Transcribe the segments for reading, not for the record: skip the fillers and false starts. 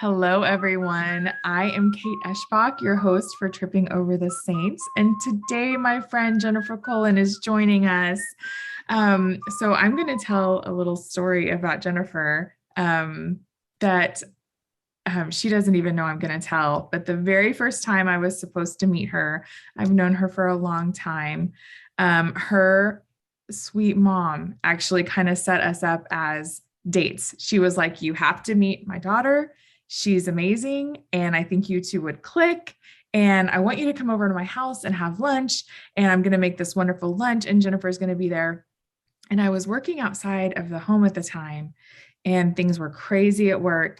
Hello, everyone. I am Kate Eschbach, your host for Tripping Over the Saints. And today, my friend Jennifer Cullen is joining us. So, I'm going to tell a little story about Jennifer that she doesn't even know I'm going to tell. But the very first time I was supposed to meet her, I've known her for a long time. Her sweet mom actually kind of set us up as dates. She was like, "You have to meet my daughter. She's amazing. And I think you two would click. And I want you to come over to my house and have lunch. And I'm going to make this wonderful lunch. And Jennifer's going to be there." And I was working outside of the home at the time, and things were crazy at work.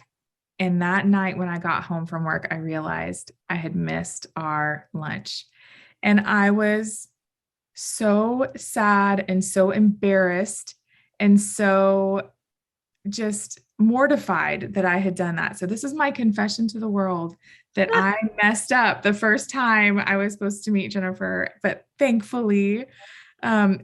And that night, when I got home from work, I realized I had missed our lunch. And I was so sad and so embarrassed and so just mortified that I had done that. So, this is my confession to the world that I messed up the first time I was supposed to meet Jennifer. But thankfully,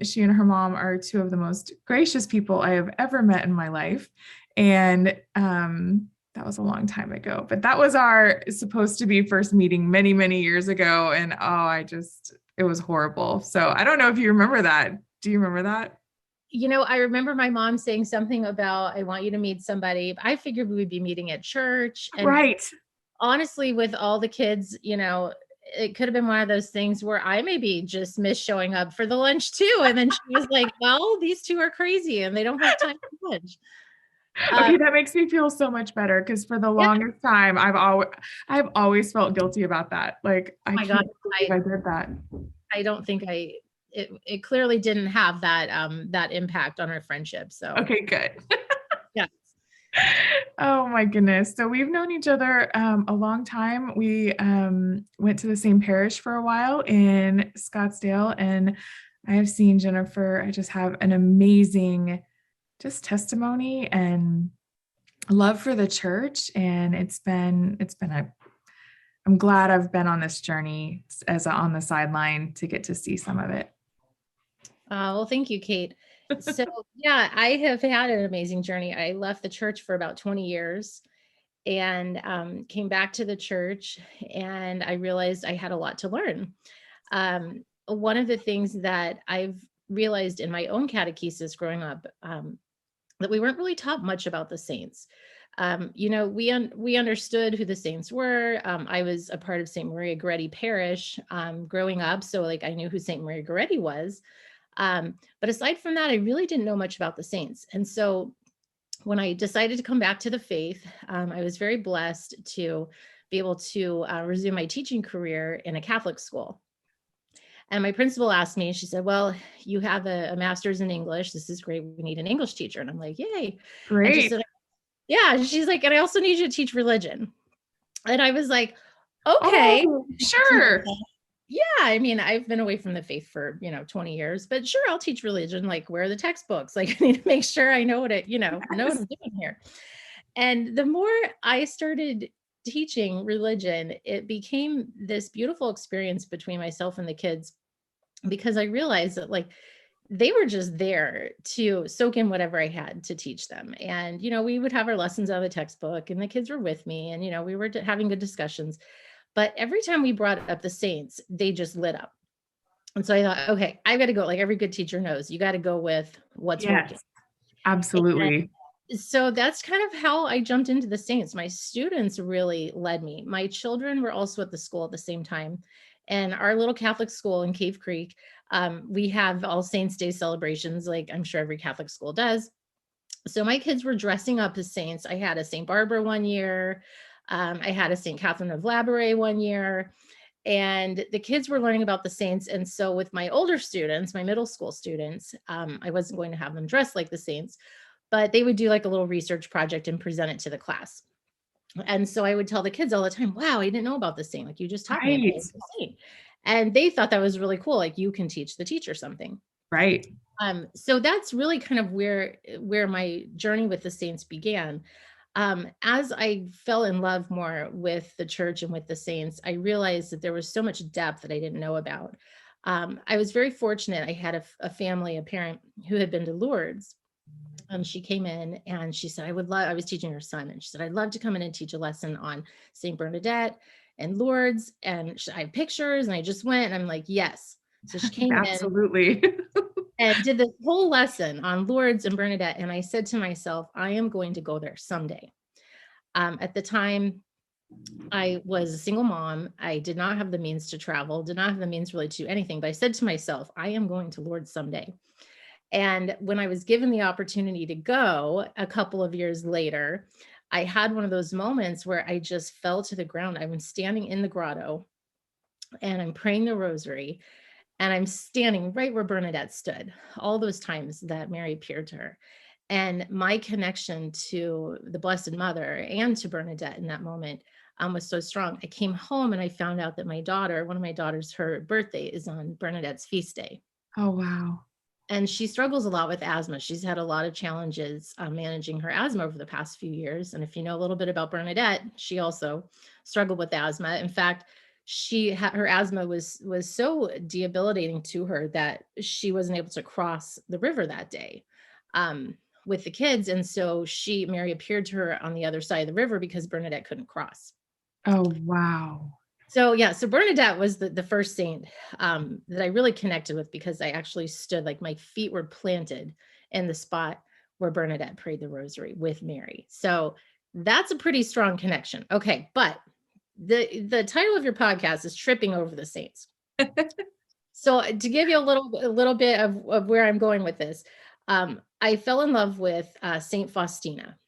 she and her mom are two of the most gracious people I have ever met in my life. And that was a long time ago, but that was our supposed to be first meeting many, many years ago. And it was horrible. So I don't know if you remember that. Do you remember that? I remember my mom saying something about, I want you to meet somebody. I figured we would be meeting at church. And Right. honestly, with all the kids, it could have been one of those things where I maybe just missed showing up for the lunch too. And then she was like, well, these two are crazy and they don't have time for lunch. Okay, that makes me feel so much better because for the Yeah. longest time I've always felt guilty about that. Like Oh I my God. can't believe I did that. I don't think it clearly didn't have that impact on our friendship. So Okay, good. yeah. Oh my goodness. So we've known each other a long time. We went to the same parish for a while in Scottsdale, and I have seen Jennifer. I just have an amazing just testimony and love for the church. And it's been I'm glad I've been on this journey on the sideline to get to see some of it. Well, thank you, Kate. So, yeah, I have had an amazing journey. I left the church for about 20 years and came back to the church, and I realized I had a lot to learn. One of the things that I've realized in my own catechesis growing up, that we weren't really taught much about the saints. We understood who the saints were. I was a part of St. Maria Goretti Parish growing up, so like I knew who St. Maria Goretti was. But aside from that, I really didn't know much about the saints. And so when I decided to come back to the faith, I was very blessed to be able to resume my teaching career in a Catholic school. And my principal asked me, she said, well, you have a master's in English. This is great. We need an English teacher. And I'm like, yay. And she Great. said, yeah, she's like, and I also need you to teach religion. And I was like, okay. Oh, sure. Yeah, I mean, I've been away from the faith for, 20 years, but sure, I'll teach religion. Like, where are the textbooks? Like, I need to make sure I know know what I'm doing here. And the more I started teaching religion, it became this beautiful experience between myself and the kids, because I realized that like they were just there to soak in whatever I had to teach them. And, we would have our lessons out of the textbook and the kids were with me and, we were having good discussions. But every time we brought up the saints, they just lit up. And so I thought, okay, I got to go. Like every good teacher knows, you got to go with what's working. Yes, absolutely. And so that's kind of how I jumped into the saints. My students really led me. My children were also at the school at the same time. And our little Catholic school in Cave Creek, we have All Saints Day celebrations, like I'm sure every Catholic school does. So my kids were dressing up as saints. I had a St. Barbara one year. I had a St. Catherine of Labouré one year, and the kids were learning about the saints. And so with my older students, my middle school students, I wasn't going to have them dress like the saints, but they would do like a little research project and present it to the class. And so I would tell the kids all the time, wow, I didn't know about this saint. Like you just taught me about Right. this saint. And they thought that was really cool. Like you can teach the teacher something. Right. So that's really kind of where my journey with the saints began. As I fell in love more with the church and with the saints, I realized that there was so much depth that I didn't know about. I was very fortunate. I had a family, a parent who had been to Lourdes. She came in and she said, I was teaching her son, and she said, I'd love to come in and teach a lesson on St. Bernadette and Lourdes. And I have pictures, and I just went, and I'm like, yes. So she came in Absolutely. and did this whole lesson on Lourdes and Bernadette. And I said to myself, I am going to go there someday. At the time, I was a single mom. I did not have the means to travel, did not have the means really to do anything. But I said to myself, I am going to Lourdes someday. And when I was given the opportunity to go a couple of years later, I had one of those moments where I just fell to the ground. I'm standing in the grotto and I'm praying the rosary, and I'm standing right where Bernadette stood, all those times that Mary appeared to her. And my connection to the Blessed Mother and to Bernadette in that moment was so strong. I came home and I found out that one of my daughters, her birthday is on Bernadette's feast day. Oh, wow. And she struggles a lot with asthma. She's had a lot of challenges managing her asthma over the past few years. And if you know a little bit about Bernadette, she also struggled with asthma. In fact, her asthma was so debilitating to her that she wasn't able to cross the river that day with the kids. And so Mary appeared to her on the other side of the river because Bernadette couldn't cross. Oh, wow. So yeah, so Bernadette was the first saint that I really connected with, because I actually stood, like my feet were planted in the spot where Bernadette prayed the rosary with Mary. So that's a pretty strong connection. Okay, but the title of your podcast is Tripping Over the Saints. So to give you a little bit of where I'm going with this, I fell in love with Saint Faustina,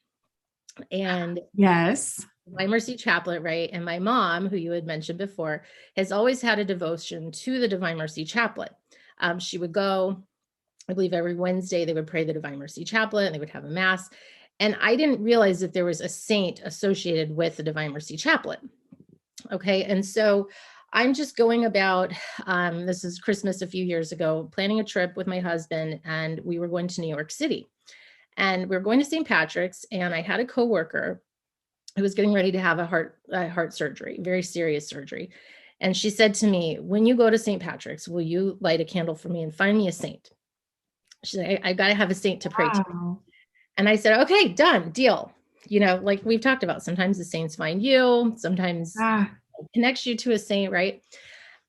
and Yes. my Mercy Chaplet, right? And my mom, who you had mentioned before, has always had a devotion to the Divine Mercy Chaplet. She would go, I believe every Wednesday, they would pray the Divine Mercy Chaplet and they would have a mass. And I didn't realize that there was a saint associated with the Divine Mercy Chaplet. Okay. And so I'm just going about, this is Christmas a few years ago, planning a trip with my husband, and we were going to New York City. And we were going to St. Patrick's, and I had a coworker who was getting ready to have a heart surgery, very serious surgery. And she said to me, when you go to St. Patrick's, will you light a candle for me and find me a saint? She said, I got to have a saint to pray to. Wow. And I said, okay, done, deal. Like we've talked about, sometimes the saints find you, sometimes Ah, connects you to a saint, right?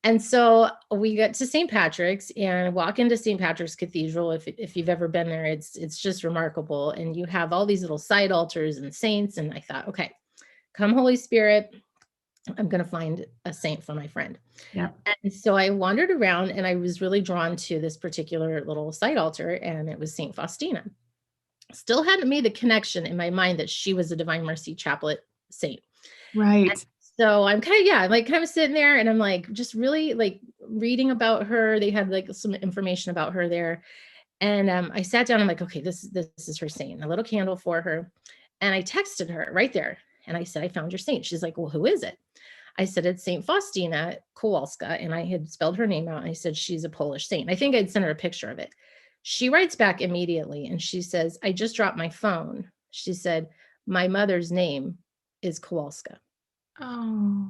And so we get to St. Patrick's and walk into St. Patrick's Cathedral. If you've ever been there, it's just remarkable. And you have all these little side altars and saints. And I thought, okay, come Holy Spirit, I'm going to find a saint for my friend. yeah. And so I wandered around, and I was really drawn to this particular little side altar, and it was St. Faustina. Still hadn't made the connection in my mind that she was a Divine Mercy Chaplet saint. And Right. so I'm kind of sitting there, and I'm like, just really like reading about her. They had like some information about her there. And I sat down, I'm like, okay, this is her saint, a little candle for her. And I texted her right there. And I said, I found your saint. She's like, well, who is it? I said, it's Saint Faustina Kowalska. And I had spelled her name out. And I said, she's a Polish saint. I think I'd sent her a picture of it. She writes back immediately, and she says, I just dropped my phone. She said, my mother's name is Kowalska. Oh,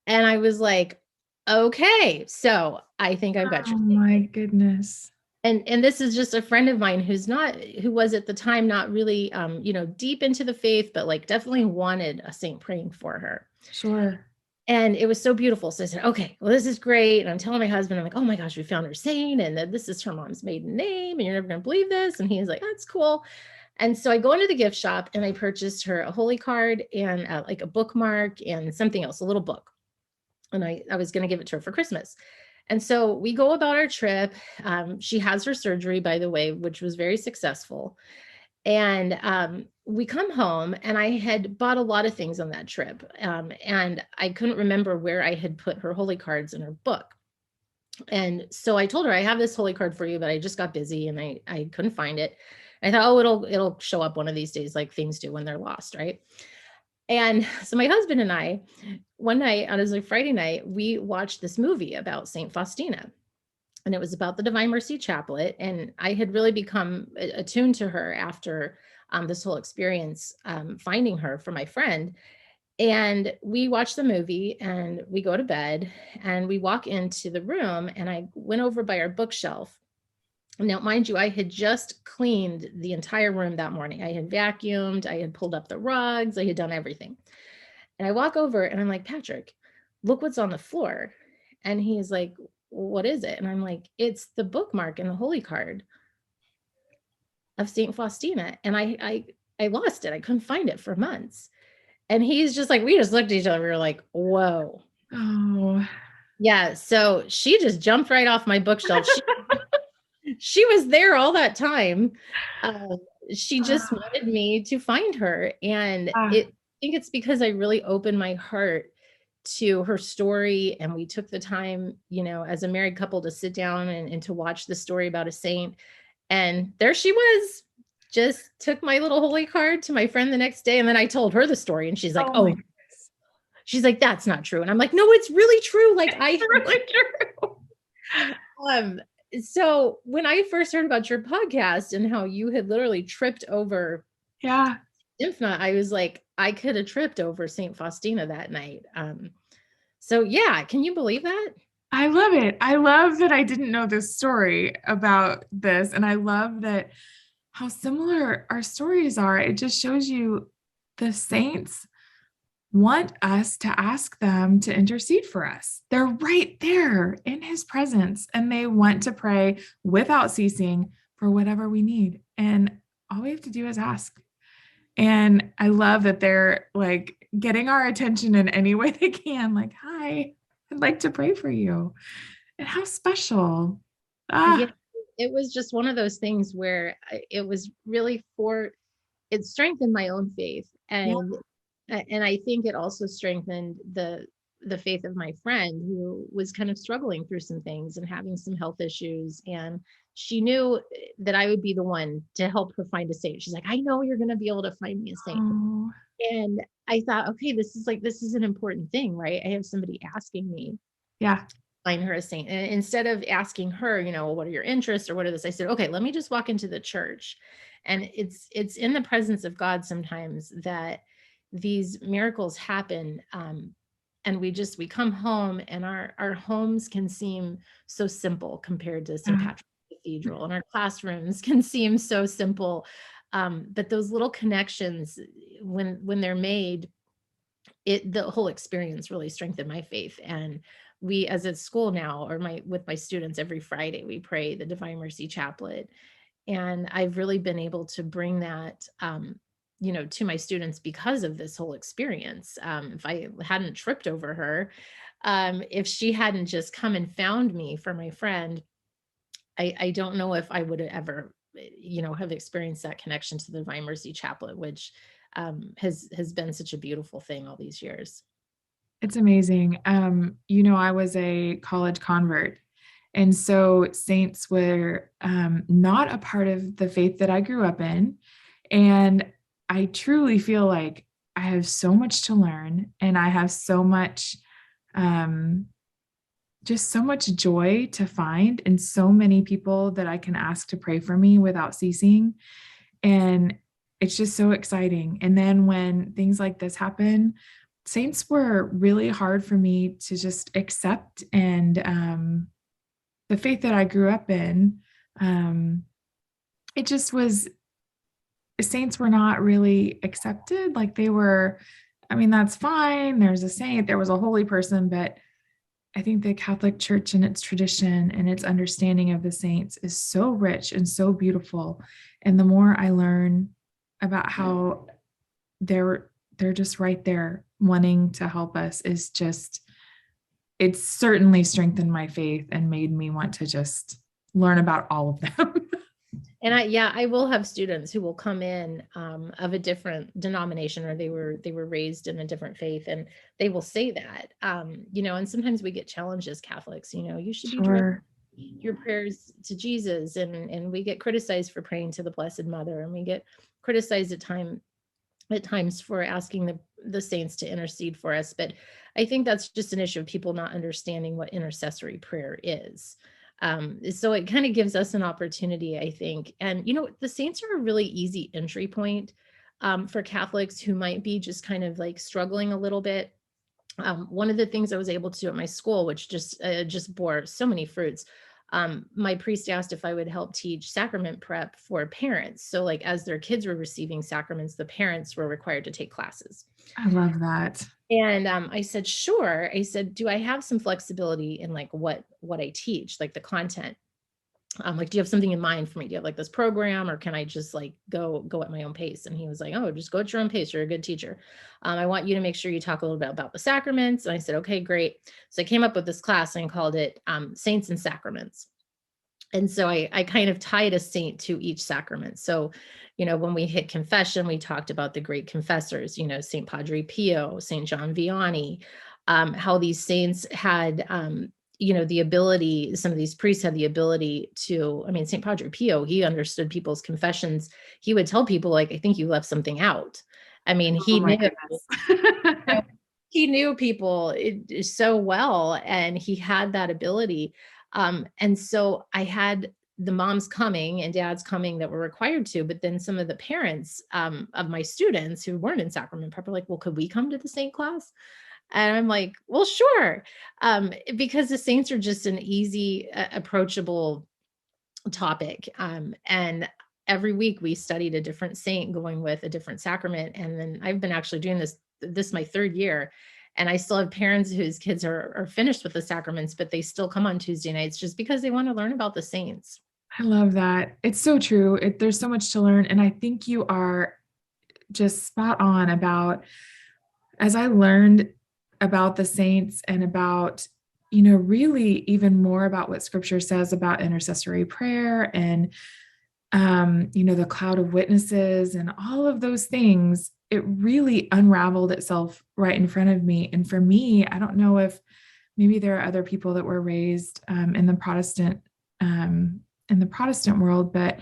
And I was like, okay, so I think I've got oh your saint. my goodness. And this is just a friend of mine who was at the time not really deep into the faith, but like definitely wanted a saint praying for her. Sure. And it was so beautiful. So I said, okay, well, this is great. And I'm telling my husband, I'm like, oh my gosh, we found her saint, and this is her mom's maiden name, and you're never gonna believe this. And he's like, that's cool. And so I go into the gift shop and I purchased her a holy card and like a bookmark and something else, a little book. And I was going to give it to her for Christmas. And so we go about our trip. She has her surgery, by the way, which was very successful. And we come home, and I had bought a lot of things on that trip. And I couldn't remember where I had put her holy cards in her book. And so I told her, I have this holy card for you, but I just got busy and I couldn't find it. I thought, oh, it'll show up one of these days, like things do when they're lost, right? And so my husband and I, one night, on a Friday night, we watched this movie about Saint Faustina. And it was about the Divine Mercy Chaplet. And I had really become attuned to her after this whole experience, finding her for my friend. And we watch the movie and we go to bed, and we walk into the room, and I went over by our bookshelf, Now, mind you, I had just cleaned the entire room that morning. I had vacuumed, I had pulled up the rugs, I had done everything. And I walk over and I'm like, Patrick, look what's on the floor. And he's like, what is it? And I'm like, it's the bookmark and the holy card of Saint Faustina. And I lost it. I couldn't find it for months. And he's just like, we just looked at each other. We were like, whoa. Oh, Yeah. So she just jumped right off my bookshelf. She was there all that time. Uh, she just ah, wanted me to find her. And ah. I think it's because I really opened my heart to her story. And we took the time, as a married couple to sit down and to watch the story about a saint. And there she was, just took my little holy card to my friend the next day. And then I told her the story and she's like, Oh my oh, goodness. she's like, that's not true. And I'm like, no, it's really true. Like It's really true. um, so when I first heard about your podcast and how you had literally tripped over Yeah, Infna, I was like, I could have tripped over Saint Faustina that night. So yeah, can you believe that? I love it. I love that I didn't know this story about this. And I love that how similar our stories are. It just shows you the saints want us to ask them to intercede for us. They're right there in his presence and they want to pray without ceasing for whatever we need. And all we have to do is ask. And I love that they're like getting our attention in any way they can. Like, hi, I'd like to pray for you. And how special. Yeah, Ah, it was just one of those things where it was really it strengthened my own faith. yeah. And I think it also strengthened the faith of my friend who was kind of struggling through some things and having some health issues. And she knew that I would be the one to help her find a saint. She's like, I know you're going to be able to find me a saint. Oh, And I thought, okay, this is an important thing, right? I have somebody asking me yeah. find her a saint. And instead of asking her, well, what are your interests or what are this? I said, okay, let me just walk into the church. And it's in the presence of God sometimes that these miracles happen. And we come home and our homes can seem so simple compared to St. Yeah. Patrick's Cathedral, and our classrooms can seem so simple. But those little connections, when they're made, the whole experience really strengthened my faith. And we, as a school now, or with my students, every Friday we pray the Divine Mercy Chaplet. And I've really been able to bring that to my students because of this whole experience. If I hadn't tripped over her, if she hadn't just come and found me for my friend, I don't know if I would have ever, have experienced that connection to the Divine Mercy Chaplet, which has been such a beautiful thing all these years. It's amazing. I was a college convert. And so saints were not a part of the faith that I grew up in. And I truly feel like I have so much to learn and I have so much, um, just so much joy to find in so many people that I can ask to pray for me without ceasing. And it's just so exciting. And then when things like this happen, saints were really hard for me to just accept. And the faith that I grew up in, um, it just was, saints were not really accepted. Like they were, I mean, that's fine. There's a saint, there was a holy person, but I think the Catholic Church and its tradition and its understanding of the saints is so rich and so beautiful. And the more I learn about how they're just right there wanting to help us is just, it's certainly strengthened my faith and made me want to just learn about all of them. And I will have students who will come in of a different denomination, or they were raised in a different faith, and they will say that, and sometimes we get challenged as Catholics, you should be directing Sure. your prayers to Jesus, and we get criticized for praying to the Blessed Mother, and we get criticized at times for asking the saints to intercede for us. But I think that's just an issue of people not understanding what intercessory prayer is. So it kind of gives us an opportunity, I think. And, the saints are a really easy entry point for Catholics who might be just kind of like struggling a little bit. One of the things I was able to do at my school, which just bore so many fruits, my priest asked if I would help teach sacrament prep for parents. So like as their kids were receiving sacraments, the parents were required to take classes. I love that. And I said, sure. I said, do I have some flexibility in like what I teach, like the content? Like, do you have something in mind for me? Do you have like this program, or can I just like go at my own pace? And he was like, oh, just go at your own pace. You're a good teacher. I want you to make sure you talk a little bit about the sacraments. And I said, okay, great. So I came up with this class and called it Saints and Sacraments. And so I kind of tied a saint to each sacrament. So, when we hit confession, we talked about the great confessors, St. Padre Pio, St. John Vianney, how these saints had, the ability, some of these priests had the ability to, St. Padre Pio, he understood people's confessions. He would tell people, like, I think you left something out. Oh He my knew. goodness. He knew people so well, and he had that ability. And so I had the moms coming and dads coming that were required to, but then some of the parents of my students who weren't in sacrament prep were like, well, could we come to the saint class? And I'm like, well, sure. Because the saints are just an easy, approachable topic. And every week we studied a different saint going with a different sacrament. And then I've been actually doing this my third year. And I still have parents whose kids are finished with the sacraments, but they still come on Tuesday nights just because they want to learn about the saints. I love that. It's so true. There's so much to learn. And I think you are just spot on about, as I learned about the saints and about, really even more about what scripture says about intercessory prayer and, the cloud of witnesses and all of those things, it really unraveled itself right in front of me. And for me, I don't know if maybe there are other people that were raised in the Protestant world, but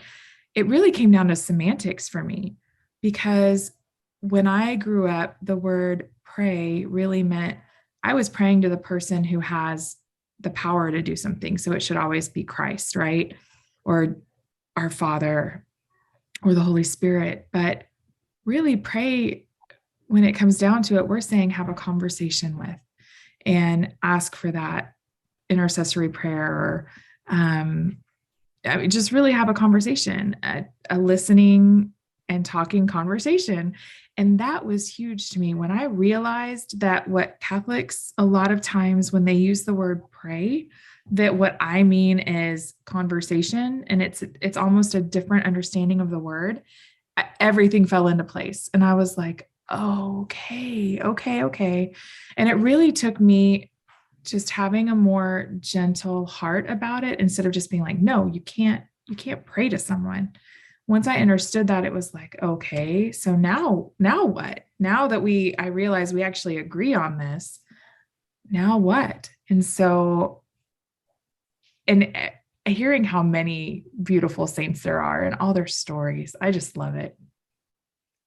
it really came down to semantics for me, because when I grew up, the word pray really meant I was praying to the person who has the power to do something. So it should always be Christ, right? Or our Father or the Holy Spirit. But really, pray, when it comes down to it, we're saying have a conversation with and ask for that intercessory prayer, or just really have a conversation, a listening and talking conversation. And that was huge to me when I realized that what Catholics, a lot of times when they use the word pray, that what I mean is conversation, and it's almost a different understanding of the word. Everything fell into place. And I was like, oh, okay. And it really took me just having a more gentle heart about it, instead of just being like, no, you can't pray to someone. Once I understood that, it was like, okay, so now what? Now that I realize we actually agree on this, now what? And so, and hearing how many beautiful saints there are and all their stories, I just love it.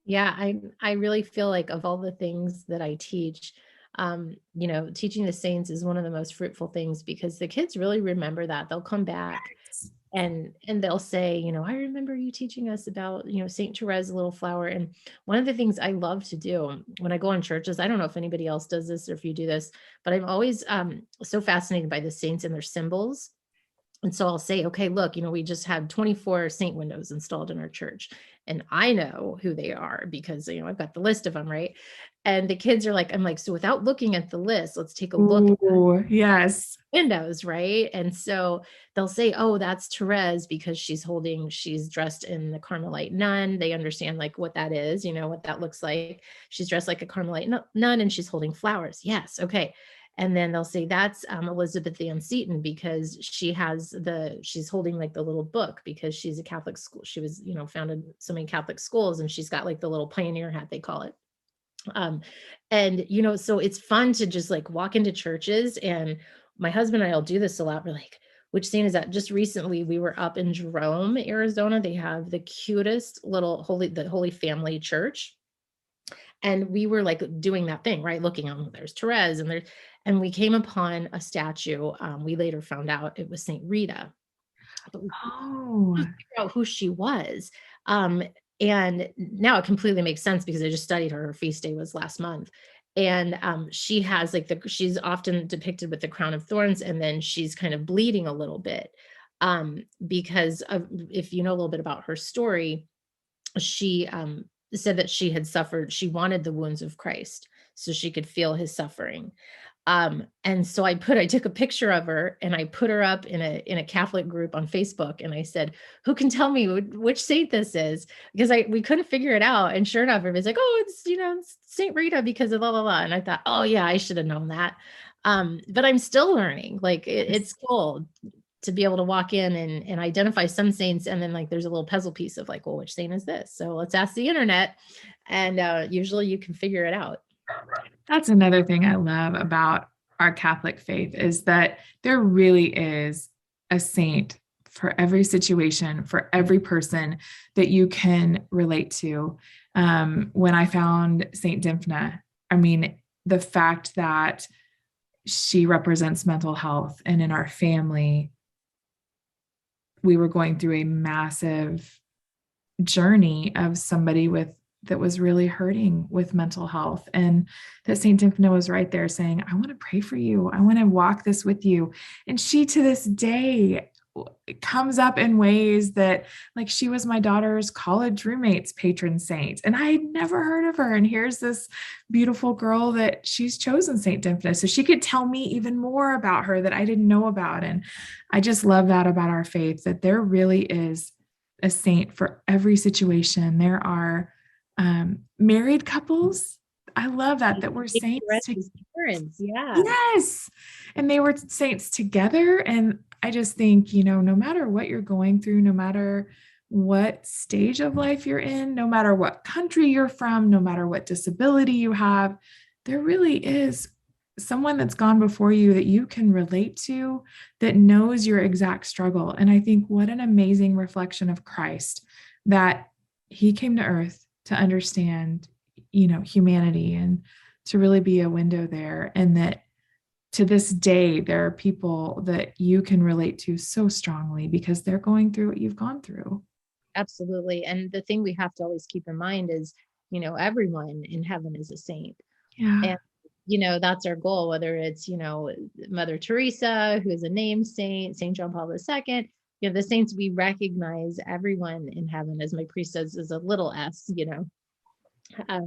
Yeah, I really feel like of all the things that I teach, teaching the saints is one of the most fruitful things, because the kids really remember that. They'll come back and they'll say, I remember you teaching us about, Saint Therese, Little Flower. And one of the things I love to do when I go on churches, I don't know if anybody else does this or if you do this, but I'm always so fascinated by the saints and their symbols. And so I'll say, okay, look, we just had 24 saint windows installed in our church, and I know who they are because, I've got the list of them, right? And the kids are like, I'm like, so without looking at the list, let's take a look at Oh, yes. windows, right? And so they'll say, oh, that's Therese because she's dressed in the Carmelite nun. They understand like what that is, what that looks like. She's dressed like a Carmelite nun and she's holding flowers. Yes. Okay. And then they'll say that's Elizabeth Ann Seton because she's holding like the little book because she's a Catholic school. She was, founded so many Catholic schools, and she's got like the little pioneer hat, they call it. And, so it's fun to just like walk into churches, and my husband and I will do this a lot. We're like, which saint is that? Just recently we were up in Jerome, Arizona. They have the cutest little Holy Family church. And we were like doing that thing, right? Looking on, there's Therese and we came upon a statue. We later found out it was Saint Rita, but we Oh, couldn't figure out who she was. And now it completely makes sense because I just studied her. Her feast day was last month. And she has like she's often depicted with the crown of thorns, and then she's kind of bleeding a little bit. because of, if you know a little bit about her story, she said that she had suffered, she wanted the wounds of Christ so she could feel his suffering. And so I took a picture of her and I put her up in a Catholic group on Facebook. And I said, who can tell me which saint this is? Because we couldn't figure it out. And sure enough, everybody's like, oh, it's, it's Saint Rita because of blah, blah, blah. And I thought, oh yeah, I should have known that. But I'm still learning. Like it's cool to be able to walk in and identify some saints. And then like, there's a little puzzle piece of like, well, which saint is this? So let's ask the internet. And usually you can figure it out. That's another thing I love about our Catholic faith is that there really is a saint for every situation, for every person that you can relate to. When I found Saint Dymphna, I mean, the fact that she represents mental health, and in our family, we were going through a massive journey of somebody that was really hurting with mental health, and that Saint Dymphna was right there saying, I want to pray for you, I want to walk this with you. And she to this day comes up in ways that, like, she was my daughter's college roommate's patron saint, and I had never heard of her, and here's this beautiful girl that she's chosen Saint Dymphna so she could tell me even more about her that I didn't know about. And I just love that about our faith, that there really is a saint for every situation. There are married couples. I love that we're saints parents. Yeah. Yes. And they were saints together. And I just think, no matter what you're going through, no matter what stage of life you're in, no matter what country you're from, no matter what disability you have, there really is someone that's gone before you that you can relate to, that knows your exact struggle. And I think what an amazing reflection of Christ, that he came to earth to understand, humanity, and to really be a window there. And that to this day, there are people that you can relate to so strongly because they're going through what you've gone through. Absolutely. And the thing we have to always keep in mind is, everyone in heaven is a saint. Yeah. And, that's our goal, whether it's, Mother Teresa, who is a named saint, Saint John Paul II, the saints, we recognize everyone in heaven, as my priest says, is a little s,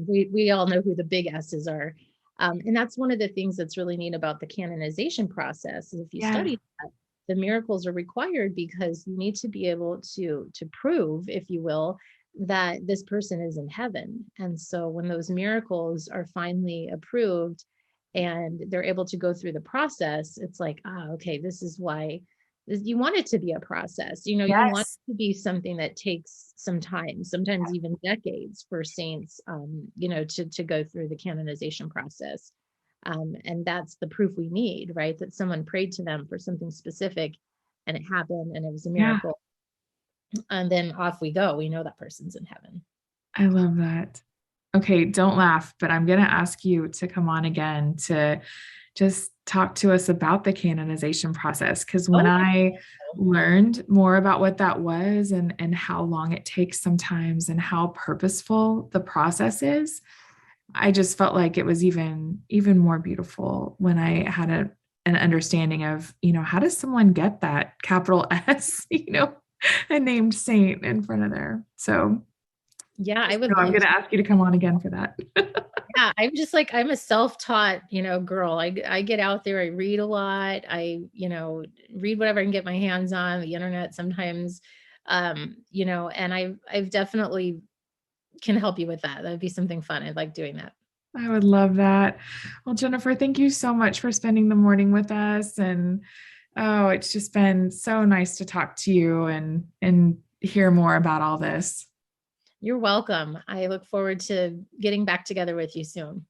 we all know who the big S's are. And that's one of the things that's really neat about the canonization process. Is if you study that, the miracles are required because you need to be able to prove, if you will, that this person is in heaven. And so when those miracles are finally approved and they're able to go through the process, it's like, okay, this is why you want it to be a process. You want it to be something that takes some time, sometimes even decades for saints, to go through the canonization process. And that's the proof we need, right? That someone prayed to them for something specific and it happened and it was a miracle. And then off we go. We know that person's in heaven. I love that. Okay, don't laugh, but I'm going to ask you to come on again to just talk to us about the canonization process. Because when I learned more about what that was, and how long it takes sometimes, and how purposeful the process is, I just felt like it was even more beautiful when I had an understanding of, how does someone get that capital S, a named saint in front of there. So yeah, I'm going to ask you to come on again for that. Yeah, I'm just like, I'm a self-taught, girl. I get out there, I read a lot. I, read whatever I can get my hands on, the internet sometimes, and I've definitely can help you with that. That'd be something fun. I'd like doing that. I would love that. Well, Jennifer, thank you so much for spending the morning with us. And oh, it's just been so nice to talk to you and hear more about all this. You're welcome. I look forward to getting back together with you soon.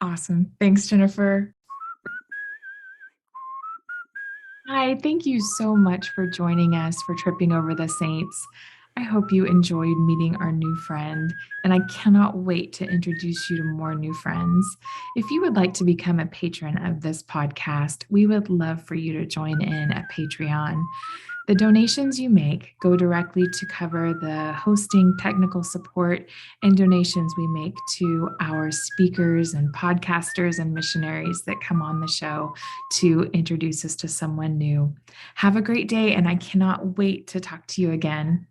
Awesome. Thanks, Jennifer. Hi, thank you so much for joining us for Tripping Over the Saints. I hope you enjoyed meeting our new friend, and I cannot wait to introduce you to more new friends. If you would like to become a patron of this podcast, we would love for you to join in at Patreon. The donations you make go directly to cover the hosting, technical support, and donations we make to our speakers and podcasters and missionaries that come on the show to introduce us to someone new. Have a great day, and I cannot wait to talk to you again.